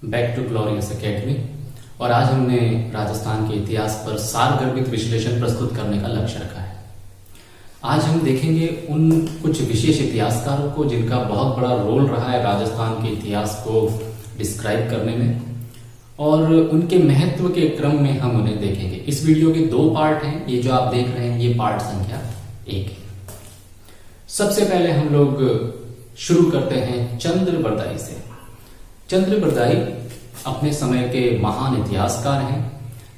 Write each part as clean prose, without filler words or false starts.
Back to glorious academy. और आज हमने राजस्थान के इतिहास पर सारगर्भित विश्लेषण प्रस्तुत करने का लक्ष्य रखा है। आज हम देखेंगे उन कुछ विशेष इतिहासकारों को जिनका बहुत बड़ा रोल रहा है राजस्थान के इतिहास को डिस्क्राइब करने में, और उनके महत्व के क्रम में हम उन्हें देखेंगे। इस वीडियो के 2 पार्ट हैं। ये जो आप देख रहे हैं ये पार्ट संख्या 1 है। सबसे पहले हम लोग शुरू करते हैं चंद्रबरदाई से। चंद्रबरदाई अपने समय के महान इतिहासकार हैं।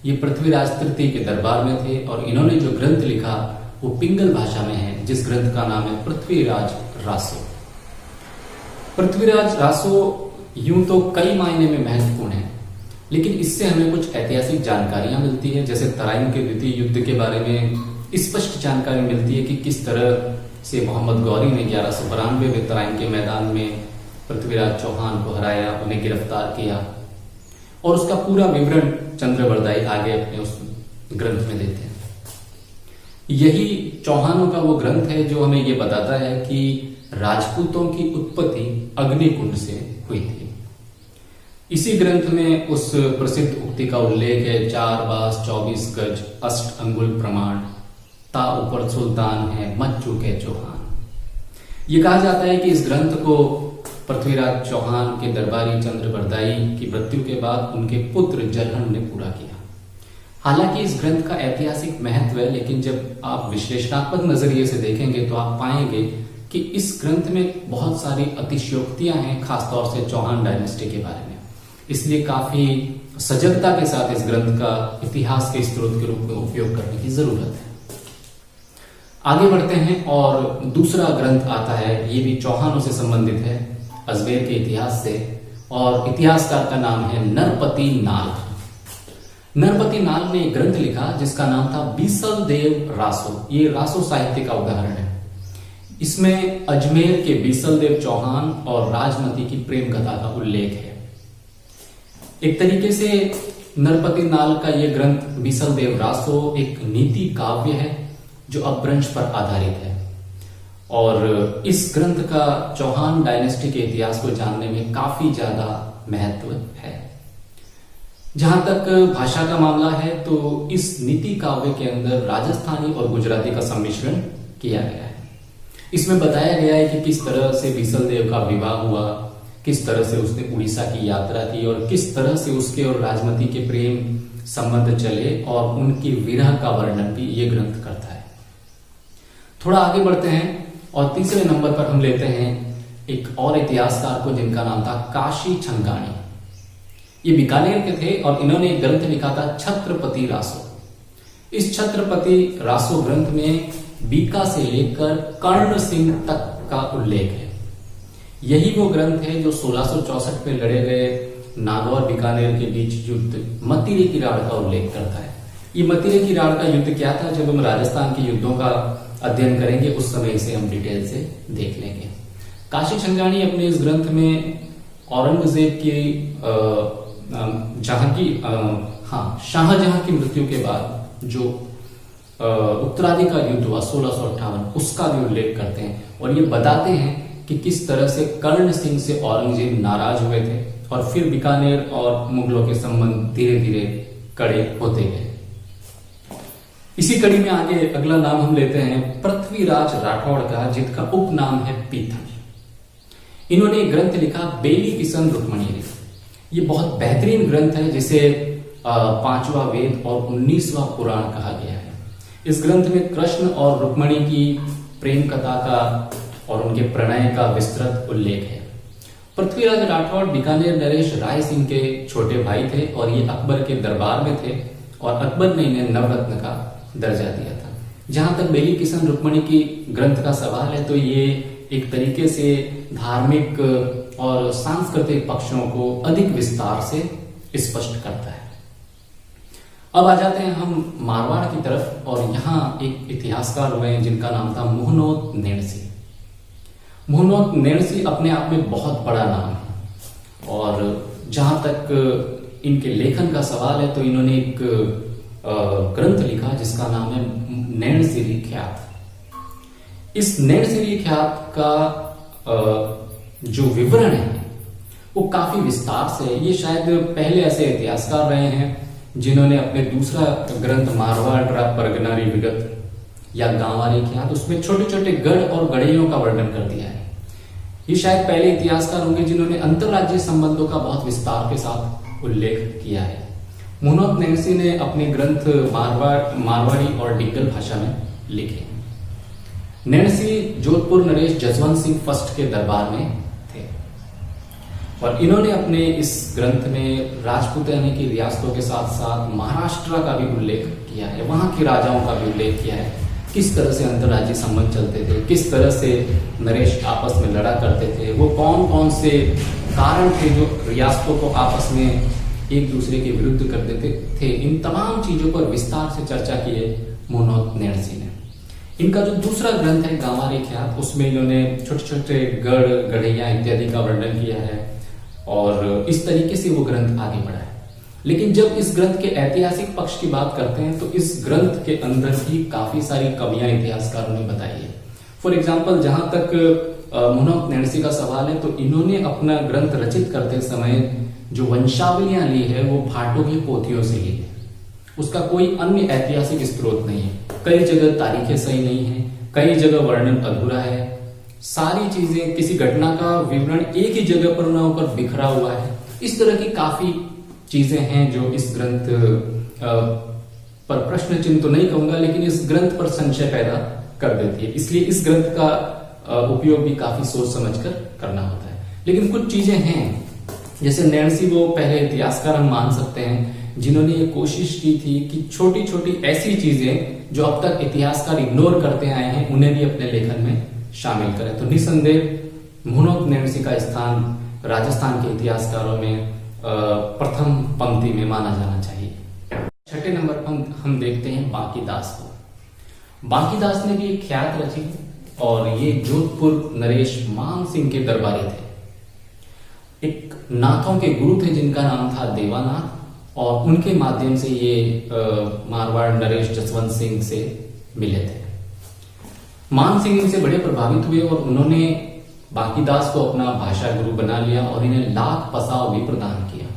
ये पृथ्वीराज तृतीय के दरबार में थे और इन्होंने जो ग्रंथ लिखा वो पिंगल भाषा में है, जिस ग्रंथ का नाम है पृथ्वीराज रासो। पृथ्वीराज रासो यूं तो कई मायने में महत्वपूर्ण है, लेकिन इससे हमें कुछ ऐतिहासिक जानकारियां मिलती है। जैसे तराइन के द्वितीय युद्ध के बारे में स्पष्ट जानकारी मिलती है कि किस तरह से मोहम्मद गौरी ने 1192 में तराइन के मैदान में पृथ्वीराज चौहान को हराया, उन्हें गिरफ्तार किया, और उसका पूरा विवरण चंद्रबरदाई आगे अपने उस ग्रंथ में देते हैं। यही चौहानों का वो ग्रंथ है जो हमें ये बताता है कि राजपूतों की उत्पत्ति अग्निकुंड से हुई थी। इसी ग्रंथ में उस प्रसिद्ध उक्ति का उल्लेख है, 4 बास 24 गज 8 अंगुल प्रमाण, ता ऊपर सुल्तान है मत चूके चौहान। ये कहा जाता है कि इस ग्रंथ को पृथ्वीराज चौहान के दरबारी चंद्रबरदाई की मृत्यु के बाद उनके पुत्र जलहन ने पूरा किया। हालांकि इस ग्रंथ का ऐतिहासिक महत्व है, लेकिन जब आप विश्लेषणात्मक नजरिए से देखेंगे तो आप पाएंगे कि इस ग्रंथ में बहुत सारी अतिशयोक्तियां हैं, खासतौर से चौहान डायनेस्टी के बारे में। इसलिए काफी सजगता के साथ इस ग्रंथ का इतिहास के स्रोत के रूप में उपयोग करने की जरूरत है। आगे बढ़ते हैं और दूसरा ग्रंथ आता है, ये भी चौहानों से संबंधित है, अजमेर के इतिहास से, और इतिहासकार का नाम है नरपति नाल। नरपति नाल ने एक ग्रंथ लिखा जिसका नाम था बीसल देव रासो। ये रासो साहित्य का उदाहरण है। इसमें अजमेर के बीसल देव चौहान और राजमती की प्रेम कथा का उल्लेख है। एक तरीके से नरपति नाल का यह ग्रंथ बीसल देव रासो एक नीति काव्य है जो अपभ्रंश पर आधारित है, और इस ग्रंथ का चौहान डायनेस्टी के इतिहास को जानने में काफी ज्यादा महत्व है। जहां तक भाषा का मामला है तो इस नीति काव्य के अंदर राजस्थानी और गुजराती का सम्मिश्रण किया गया है। इसमें बताया गया है कि किस तरह से बीसल देव का विवाह हुआ, किस तरह से उसने उड़ीसा की यात्रा की, और किस तरह से उसके और राजमती के प्रेम संबंध चले, और उनकी विरह का वर्णन भी ये ग्रंथ करता है। थोड़ा आगे बढ़ते हैं और तीसरे नंबर पर हम लेते हैं एक और इतिहासकार को जिनका नाम था काशी छंगाणी। ये बीकानेर के थे और इन्होंने एक ग्रंथ लिखा था छत्रपति रासो। इस छत्रपति रासो ग्रंथ में बीका से लेकर कर्ण सिंह तक का उल्लेख है। यही वो ग्रंथ है जो 1664 में लड़े गए नागौर बीकानेर के बीच युद्ध मतीरे की राड़ का उल्लेख करता है। ये मतीरे की राड़ का युद्ध क्या था, जब हम राजस्थान के युद्धों का अध्ययन करेंगे उस समय इसे हम डिटेल से देख लेंगे। काशी छंगाणी अपने इस ग्रंथ में औरंगजेब की शाहजहां की मृत्यु के बाद जो उत्तराधिकार युद्ध हुआ 1658 उसका भी उल्लेख करते हैं, और ये बताते हैं कि किस तरह से कर्ण सिंह से औरंगजेब नाराज हुए थे, और फिर बीकानेर और मुगलों के संबंध धीरे धीरे कड़े होते गए। इसी कड़ी में आगे अगला नाम हम लेते हैं पृथ्वीराज राठौड़ का, जिनका उपनाम है पीथल। इन्होंने एक ग्रंथ लिखा बेली किशन रुक्मणी। ये बहुत बेहतरीन ग्रंथ है जिसे 5वां वेद और 19वां पुराण कहा गया है। इस ग्रंथ में कृष्ण और रुक्मणी की प्रेम कथा का और उनके प्रणय का विस्तृत उल्लेख है। पृथ्वीराज राठौड़ बीकानेर नरेश राय सिंह के छोटे भाई थे, और ये अकबर के दरबार में थे, और अकबर ने इन्हें नवरत्न का दर्जा दिया था। जहां तक बेली किशन रुक्मणी की ग्रंथ का सवाल है तो ये एक तरीके से धार्मिक और सांस्कृतिक पक्षों को अधिक विस्तार से स्पष्ट करता है। अब आ जाते हैं हम मारवाड़ की तरफ, और यहाँ एक इतिहासकार हुए हैं जिनका नाम था मुहनोत नेणसी। मुहनोत नेणसी अपने आप में बहुत बड़ा नाम है, और जहां तक इनके लेखन का सवाल है तो इन्होंने एक ग्रंथ लिखा जिसका नाम है नैणसिरी ख्यात। इस नैणसिरी ख्यात का जो विवरण है वो काफी विस्तार से है। ये शायद पहले ऐसे इतिहासकार रहे हैं जिन्होंने अपने दूसरा ग्रंथ मारवाड़ परगनारी विगत या गांवारी ख्यात, उसमें छोटे छोटे गढ़ और गढ़ियों का वर्णन कर दिया है। ये शायद पहले इतिहासकार होंगे जिन्होंने अंतरराज्यीय संबंधों का बहुत विस्तार के साथ उल्लेख किया है। मुनोत नेंगसी ने अपने ग्रंथ मारवाड़ी और डिग्गल भाषा में लिखे। नेंगसी जोधपुर नरेश जसवंत सिंह फर्स्ट के दरबार में थे और इन्होंने अपने इस ग्रंथ में राजपूताने की रियासतों के साथ साथ महाराष्ट्र का भी उल्लेख किया है, वहां के राजाओं का भी उल्लेख किया है, किस तरह से अंतरराज्यीय संबंध चलते थे, किस तरह से नरेश आपस में लड़ा करते थे, वो कौन कौन से कारण थे जो रियासतों को आपस में एक दूसरे के विरुद्ध कर देते थे। इन तमाम चीजों पर विस्तार से चर्चा की है मुनोत नेंगसी ने। इनका जो दूसरा ग्रंथ है गांवारी ख्यात, उसमें इन्होंने छोटे छोटे गढ़ गढ़ैया इत्यादि का वर्णन किया है और इस तरीके से वो ग्रंथ आगे बढ़ा है। लेकिन जब इस ग्रंथ के ऐतिहासिक पक्ष की बात करते हैं तो इस ग्रंथ के अंदर भी काफी सारी कमियां इतिहासकारों ने बताई है। फॉर एग्जाम्पल, जहां तक मुनोत नेंगसी का सवाल है तो इन्होंने अपना ग्रंथ रचित करते समय जो वंशावलियां ली है वो भाटों की पोथियों से ली है, उसका कोई अन्य ऐतिहासिक स्रोत नहीं है। कई जगह तारीखें सही नहीं है, कई जगह वर्णन अधूरा है, सारी चीजें, किसी घटना का विवरण एक ही जगह पर न होकर बिखरा हुआ है। इस तरह की काफी चीजें हैं जो इस ग्रंथ पर प्रश्न चिन्ह तो नहीं कहूंगा, लेकिन इस ग्रंथ पर संशय पैदा कर देती है। इसलिए इस ग्रंथ का उपयोग भी काफी सोच समझकर करना होता है। लेकिन कुछ चीजें हैं, जैसे नेंगसी वो पहले इतिहासकार हम मान सकते हैं जिन्होंने ये कोशिश की थी कि छोटी छोटी ऐसी चीजें जो अब तक इतिहासकार इग्नोर करते आए हैं उन्हें भी अपने लेखन में शामिल करें। तो निसंदेह मुनोत नेंगसी का स्थान राजस्थान के इतिहासकारों में प्रथम पंक्ति में माना जाना चाहिए। छठे नंबर पर हम देखते हैं बांकीदास को। बांकीदास ने भी एक ख्यात रची और ये जोधपुर नरेश मान सिंह के दरबारी थे। एक नाथों के गुरु थे जिनका नाम था देवानाथ और उनके माध्यम से ये मारवाड़ नरेश जसवंत सिंह से मिले थे। मान सिंह इनसे बड़े प्रभावित हुए और उन्होंने बांकीदास को अपना भाषा गुरु बना लिया और इन्हें लाख पसाव भी प्रदान किया।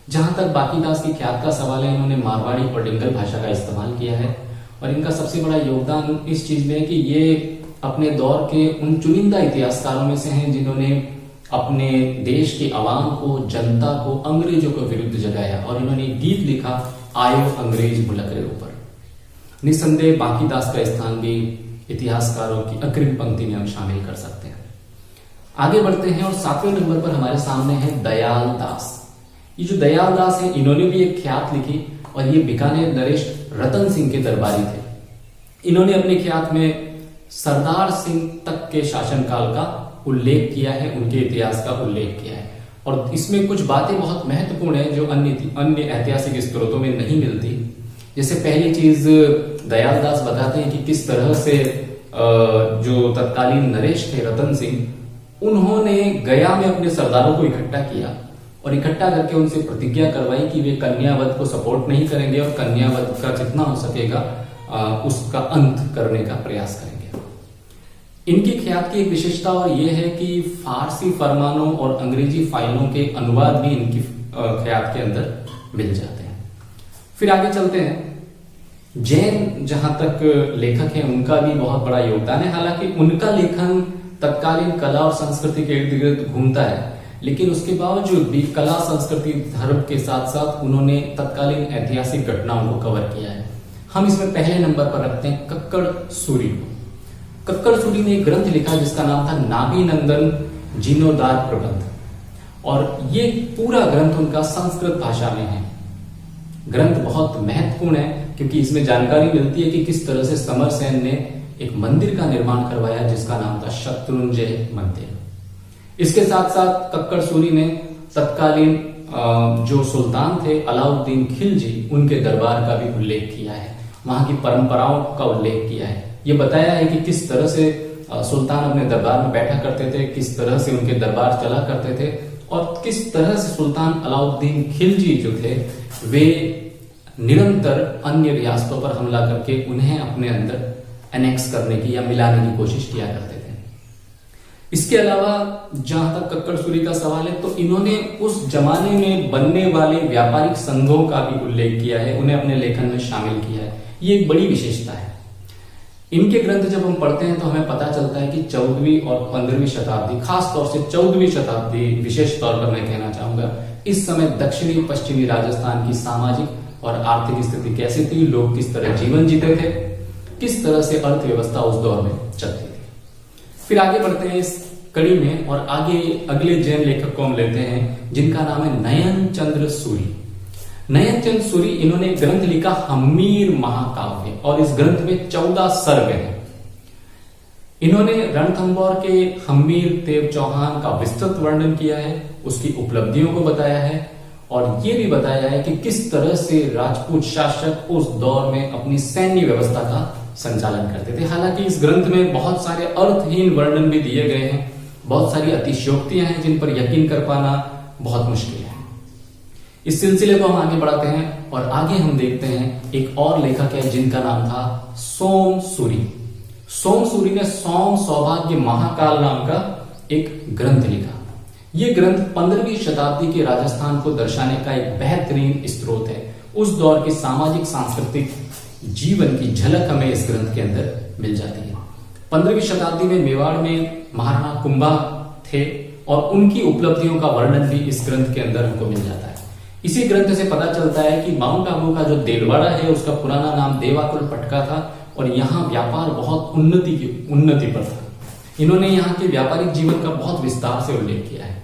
जहां तक बांकीदास की ख्यात का सवाल है, इन्होंने मारवाड़ी और डिंगल भाषा का इस्तेमाल किया है और इनका सबसे बड़ा योगदान इस चीज में है कि ये अपने दौर के उन चुनिंदा इतिहासकारों में से हैं जिन्होंने अपने देश के अवाम को, जनता को अंग्रेजों के विरुद्ध जगाया और इन्होंने गीत लिखा, आयो अंग्रेज मुलक रे ऊपर। निसंदेह बांकीदास का स्थान भी इतिहासकारों की अग्रिम पंक्ति में हम शामिल कर सकते हैं। आगे बढ़ते हैं और 7वें नंबर पर हमारे सामने है दयाल दास। ये जो दयाल दास है इन्होंने भी एक ख्यात लिखी और ये बीकानेर नरेश रतन सिंह के दरबारी थे। इन्होंने अपने ख्यात में सरदार सिंह तक के शासनकाल का उल्लेख किया है, उनके इतिहास का उल्लेख किया है और इसमें कुछ बातें बहुत महत्वपूर्ण है जो अन्य ऐतिहासिक स्रोतों में नहीं मिलती। जैसे पहली चीज, दयाल दास बताते हैं कि किस तरह से जो तत्कालीन नरेश थे रतन सिंह, उन्होंने गया में अपने सरदारों को इकट्ठा किया और इकट्ठा करके उनसे प्रतिज्ञा करवाई कि वे कन्यावध को सपोर्ट नहीं करेंगे और कन्यावध का जितना हो सकेगा उसका अंत करने का प्रयास करेंगे। इनकी ख्यात की एक विशेषता और यह है कि फारसी फरमानों और अंग्रेजी फाइलों के अनुवाद भी इनकी ख्यात के अंदर मिल जाते हैं। फिर आगे चलते हैं। जैन जहां तक लेखक हैं उनका भी बहुत बड़ा योगदान है। हालांकि उनका लेखन तत्कालीन कला और संस्कृति के इर्द गिर्द घूमता है, लेकिन उसके बावजूद भी कला, संस्कृति, धर्म के साथ साथ उन्होंने तत्कालीन ऐतिहासिक घटनाओं को कवर किया है। हम इसमें पहले नंबर पर रखते हैं कक्कड़ सूरी को। कक्कड़ सूरी ने एक ग्रंथ लिखा जिसका नाम था नाभीनंदन जीर्णोद्धार प्रबंध और ये पूरा ग्रंथ उनका संस्कृत भाषा में है। ग्रंथ बहुत महत्वपूर्ण है क्योंकि इसमें जानकारी मिलती है कि किस तरह से समरसेन ने एक मंदिर का निर्माण करवाया जिसका नाम था शत्रुंजय मंदिर। इसके साथ साथ कक्कड़ सूरी ने तत्कालीन जो सुल्तान थे अलाउद्दीन खिलजी, उनके दरबार का भी उल्लेख किया है, वहां की परंपराओं का उल्लेख किया है। ये बताया है कि किस तरह से सुल्तान अपने दरबार में बैठा करते थे, किस तरह से उनके दरबार चला करते थे और किस तरह से सुल्तान अलाउद्दीन खिलजी जो थे वे निरंतर अन्य रियासतों पर हमला करके उन्हें अपने अंदर एनेक्स करने की या मिलाने की कोशिश किया करते थे। इसके अलावा जहां तक कक्कड़ सूरी का सवाल है, तो इन्होंने उस जमाने में बनने वाले व्यापारिक संघों का भी उल्लेख किया है, उन्हें अपने लेखन में शामिल किया है। ये एक बड़ी विशेषता है। इनके ग्रंथ जब हम पढ़ते हैं तो हमें पता चलता है कि 14वीं और 15वीं शताब्दी, खासतौर से 14वीं शताब्दी विशेष तौर पर मैं कहना चाहूंगा, इस समय दक्षिणी पश्चिमी राजस्थान की सामाजिक और आर्थिक स्थिति कैसी थी, लोग किस तरह जीवन जीते थे, किस तरह से अर्थव्यवस्था उस दौर में चलती थी। फिर आगे बढ़ते हैं इस कड़ी में और आगे अगले जैन लेखक को हम लेते हैं जिनका नाम है नयन चंद्र सूरी। नयन चंद्र सूरी, इन्होंने ग्रंथ लिखा हम्मीर महाकाव्य और इस ग्रंथ में 14 सर्ग हैं। इन्होंने रणथंभौर के हम्मीर देव चौहान का विस्तृत वर्णन किया है, उसकी उपलब्धियों को बताया है और यह भी बताया है कि किस तरह से राजपूत शासक उस दौर में अपनी सैन्य व्यवस्था का संचालन करते थे। हालांकि इस ग्रंथ में बहुत सारे अर्थहीन वर्णन भी दिए गए हैं, बहुत सारी अतिशयोक्तियां हैं जिन पर यकीन कर पाना बहुत मुश्किल है। इस सिलसिले को हम आगे बढ़ाते हैं और आगे हम देखते हैं एक और लेखक है जिनका नाम था सोम सूरी। सोम सूरी ने सोम सौभाग्य महाकाल नाम का एक ग्रंथ लिखा। यह ग्रंथ 15वीं शताब्दी के राजस्थान को दर्शाने का एक बेहतरीन स्रोत है। उस दौर के सामाजिक सांस्कृतिक जीवन की झलक हमें इस ग्रंथ के अंदर मिल जाती है। 15वीं शताब्दी में मेवाड़ में महाराणा कुंभा थे और उनकी उपलब्धियों का वर्णन भी इस ग्रंथ के अंदर हमको मिल जाता है। इसी ग्रंथ से पता चलता है कि माउंट आबू का जो देलवाड़ा है उसका पुराना नाम देवाकुल पटका था और यहाँ व्यापार बहुत उन्नति पर था। इन्होंने यहाँ के व्यापारिक जीवन का बहुत विस्तार से उल्लेख किया है।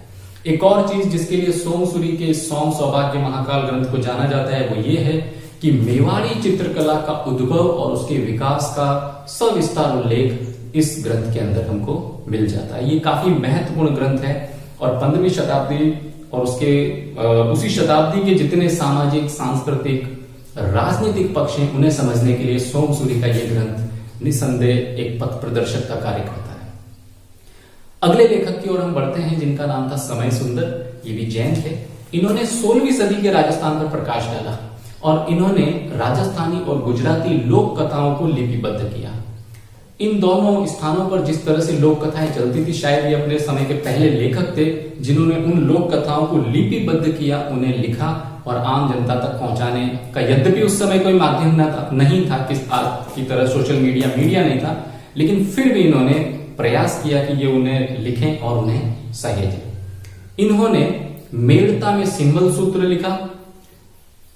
एक और चीज जिसके लिए सोमसूरी के सोम सौभाग्य महाकाल ग्रंथ को जाना जाता है वो ये है कि मेवाड़ी चित्रकला का उद्भव और उसके विकास का सविस्तार उल्लेख इस ग्रंथ के अंदर हमको मिल जाता है। ये काफी महत्वपूर्ण ग्रंथ है और 15वीं शताब्दी और उसके उसी शताब्दी के जितने सामाजिक, सांस्कृतिक, राजनीतिक पक्ष हैं उन्हें समझने के लिए सोमसूरी का यह ग्रंथ निसंदेह एक पथ प्रदर्शक का कार्य करता है। अगले लेखक की ओर हम बढ़ते हैं जिनका नाम था समय सुंदर। ये भी जैन थे। इन्होंने 16वीं सदी के राजस्थान पर प्रकाश डाला और इन्होंने राजस्थानी और गुजराती लोक कथाओं को लिपिबद्ध किया। इन दोनों स्थानों पर जिस तरह से लोक कथाएं चलती थी, शायद ये अपने समय के पहले लेखक थे जिन्होंने उन लोक कथाओं को लिपिबद्ध किया, उन्हें लिखा और आम जनता तक पहुंचाने का, यद्यपि उस समय कोई माध्यम नहीं था किस आज की तरह सोशल मीडिया नहीं था, लेकिन फिर भी इन्होंने प्रयास किया कि ये उन्हें लिखें और उन्हें सहेजें। इन्होंने मेड़ता में सिंबल सूत्र लिखा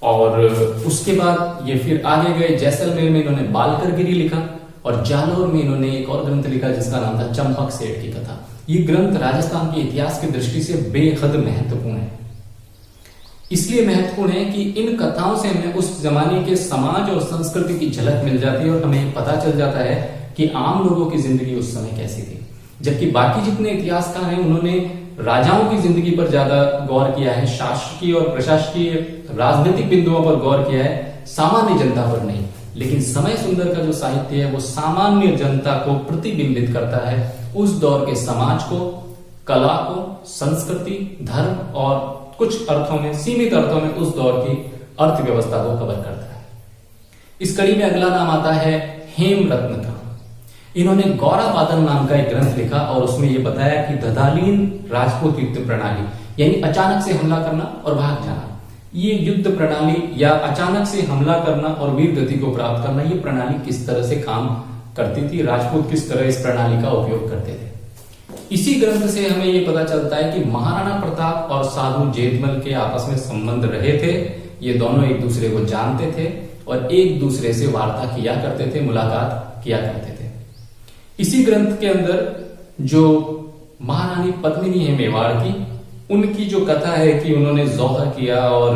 और उसके बाद ये फिर आगे गए। जैसलमेर में इन्होंने बालकरगिरी लिखा और जालौर में इन्होंने एक और ग्रंथ लिखा जिसका नाम था चंपक सेठ की कथा। ये ग्रंथ राजस्थान के इतिहास की दृष्टि से बेहद महत्वपूर्ण है। इसलिए महत्वपूर्ण है कि इन कथाओं से हमें उस जमाने के समाज और संस्कृति की झलक मिल जाती है और हमें पता चल जाता है कि आम लोगों की जिंदगी उस समय कैसी थी। जबकि बाकी जितने इतिहासकार हैं उन्होंने राजाओं की जिंदगी पर ज्यादा गौर किया है, शासकीय और प्रशासकीय राजनीतिक बिंदुओं पर गौर किया है, सामान्य जनता पर नहीं। लेकिन समय सुंदर का जो साहित्य है वो सामान्य जनता को प्रतिबिंबित करता है, उस दौर के समाज को, कला को, संस्कृति, धर्म और कुछ अर्थों में, सीमित अर्थों में उस दौर की अर्थव्यवस्था को कवर करता है। इस कड़ी में अगला नाम आता है हेमरत्न का। इन्होंने गौरापादन नाम का एक ग्रंथ लिखा और उसमें यह बताया कि ददालीन राजपूत युद्ध प्रणाली, यानी अचानक से हमला करना और भाग जाना, ये युद्ध प्रणाली या अचानक से हमला करना और वीर गति को प्राप्त करना, ये प्रणाली किस तरह से काम करती थी, राजपूत किस तरह इस प्रणाली का उपयोग करते थे। इसी ग्रंथ से हमें ये पता चलता है कि महाराणा प्रताप और साधु जेठमल के आपस में संबंध रहे थे। ये दोनों एक दूसरे को जानते थे और एक दूसरे से वार्ता किया करते थे, मुलाकात किया करते थे। इसी ग्रंथ के अंदर जो महारानी पद्मिनी है मेवाड़ की, उनकी जो कथा है कि उन्होंने जौहर किया और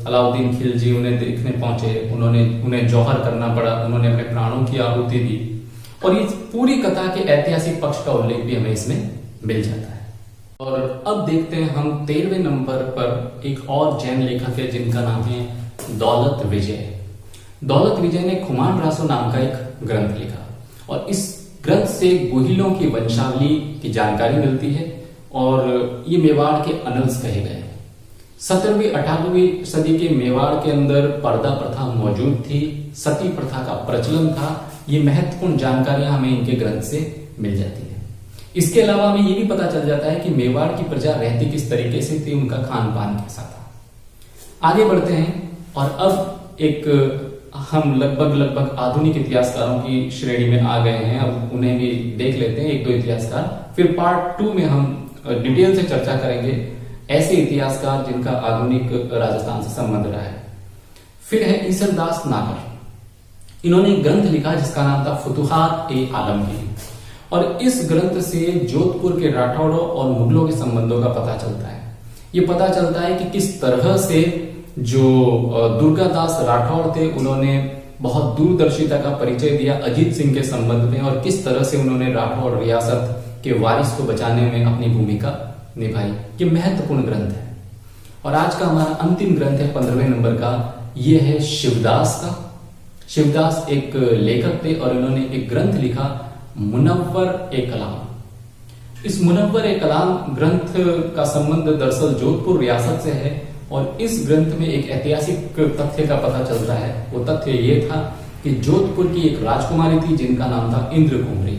अलाउद्दीन खिलजी उन्हें देखने पहुंचे, उन्हें जौहर करना पड़ा, उन्होंने अपने प्राणों की आहुति दी और इस पूरी कथा के ऐतिहासिक पक्ष का उल्लेख भी हमें इसमें मिल जाता है। और अब देखते हैं हम 13वें नंबर पर एक और जैन लेखक है जिनका नाम है दौलत विजय। दौलत विजय ने खुमान रासो नाम का एक ग्रंथ लिखा और इस ग्रंथ से गुहिलों की वंशावली की जानकारी मिलती है और ये मेवाड़ के अनल्स कहे गए। 17वीं 18वीं सदी के मेवाड़ के अंदर पर्दा प्रथा मौजूद थी, सती प्रथा का प्रचलन था। ये महत्वपूर्ण जानकारियां हमें इनके ग्रंथ से मिल जाती है। इसके अलावा हमें ये भी पता चल जाता है कि मेवाड़ की प्रजा रहती किस तरीके से थी, उनका खान पान कैसा था। आगे बढ़ते हैं और अब एक हम लगभग आधुनिक इतिहासकारों की श्रेणी में आ गए हैं। अब उन्हें भी देख लेते हैं, एक दो इतिहासकार। फिर पार्ट 2 में हम डिटेल से चर्चा करेंगे ऐसे इतिहासकार जिनका आधुनिक राजस्थान से संबंध रहा है। फिर है ईसरदास नागर। इन्होंने एक ग्रंथ लिखा जिसका नाम था फुतुहात-ए-आलमगीर, और इस ग्रंथ से जोधपुर के राठौड़ों और मुगलों के संबंधों का पता चलता है। ये पता चलता है कि किस तरह से जो दुर्गादास राठौड़ थे उन्होंने बहुत दूरदर्शिता का परिचय दिया अजीत सिंह के संबंध में, और किस तरह से उन्होंने राठौड़ रियासत के वारिस को बचाने में अपनी भूमिका निभाई। ये महत्वपूर्ण ग्रंथ है। और आज का हमारा अंतिम ग्रंथ है 15वें नंबर का, ये है शिवदास का। शिवदास एक लेखक थे और इन्होंने एक ग्रंथ लिखा मुनव्वर-ए-कलाम। इस मुनव्वर-ए-कलाम ग्रंथ का संबंध दरअसल जोधपुर रियासत से है, और इस ग्रंथ में एक ऐतिहासिक तथ्य का पता चलता है। वो तथ्य ये था कि जोधपुर की एक राजकुमारी थी जिनका नाम था इंद्रकुमरी।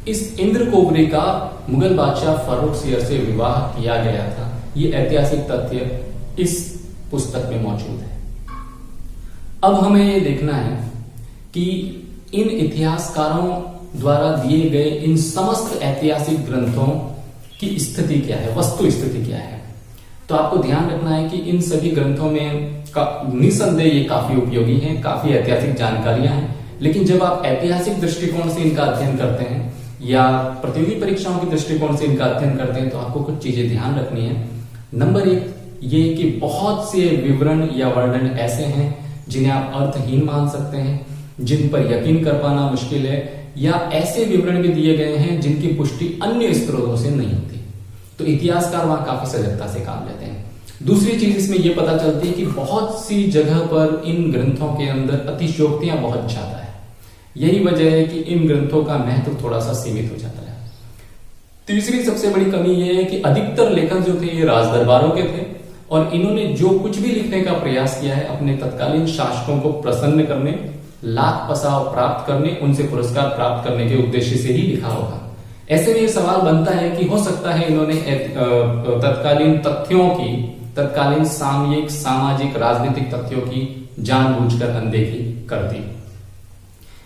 इस इंद्रकुमरी का मुगल बादशाह फारूक सियर से विवाह किया गया था। ये ऐतिहासिक तथ्य इस पुस्तक में मौजूद है। अब हमें ये देखना है कि इन इतिहासकारों द्वारा दिए गए इन समस्त ऐतिहासिक ग्रंथों की स्थिति क्या है, वस्तु स्थिति क्या है। तो आपको ध्यान रखना है कि इन सभी ग्रंथों में निसंदेह ये काफी उपयोगी हैं, काफी ऐतिहासिक जानकारियां हैं, लेकिन जब आप ऐतिहासिक दृष्टिकोण से इनका अध्ययन करते हैं या प्रतियोगी परीक्षाओं के दृष्टिकोण से इनका अध्ययन करते हैं तो आपको कुछ चीजें ध्यान रखनी है। नंबर 1 ये कि बहुत से विवरण या वर्णन ऐसे हैं जिन्हें आप अर्थहीन मान सकते हैं, जिन पर यकीन कर पाना मुश्किल है, या ऐसे विवरण भी दिए गए हैं जिनकी पुष्टि अन्य स्रोतों से नहीं होती। तो इतिहासकार वहां काफी सजगता से काम लेते हैं। दूसरी चीज इसमें यह पता चलती है कि बहुत सी जगह पर इन ग्रंथों के अंदर अतिशयोक्तियां बहुत ज्यादा है। यही वजह है कि इन ग्रंथों का महत्व थोड़ा सा सीमित हो जाता है। तीसरी सबसे बड़ी कमी यह है कि अधिकतर लेखक जो थे ये राजदरबारों के थे, और इन्होंने जो कुछ भी लिखने का प्रयास किया है अपने तत्कालीन शासकों को प्रसन्न करने, लाख पसाव प्राप्त करने, उनसे पुरस्कार प्राप्त करने के उद्देश्य से ही लिखा होगा। ऐसे में ये सवाल बनता है कि हो सकता है इन्होंने तत्कालीन तथ्यों की, तत्कालीन सामयिक, सामाजिक, राजनीतिक तथ्यों की जानबूझकर अनदेखी कर दी।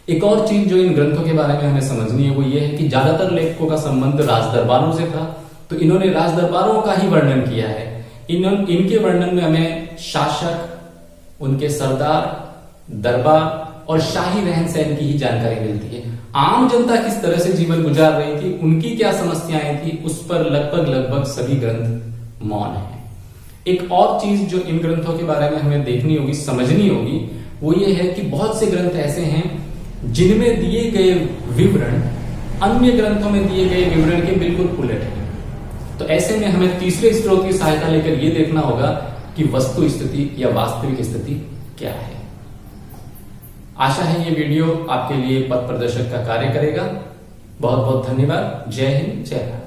एक और चीज जो इन ग्रंथों के बारे में हमें समझनी है वो ये है कि ज्यादातर लेखकों का संबंध राजदरबारों से था, तो इन्होंने राजदरबारों का ही वर्णन किया है। इनके वर्णन में हमें शासक, उनके सरदार, दरबार और शाही रहन सहन की ही जानकारी मिलती है। आम जनता किस तरह से जीवन गुजार रही थी, उनकी क्या समस्याएं थी, उस पर लगभग सभी ग्रंथ मौन है। एक और चीज जो इन ग्रंथों के बारे में हमें देखनी होगी, समझनी होगी, वो ये है कि बहुत से ग्रंथ ऐसे हैं जिनमें दिए गए विवरण अन्य ग्रंथों में दिए गए विवरण के बिल्कुल उलट है। तो ऐसे में हमें तीसरे स्रोत की सहायता लेकर यह देखना होगा कि वस्तु स्थिति या वास्तविक स्थिति क्या है। आशा है ये वीडियो आपके लिए पथ प्रदर्शक का कार्य करेगा। बहुत बहुत धन्यवाद। जय हिंद, जय भारत।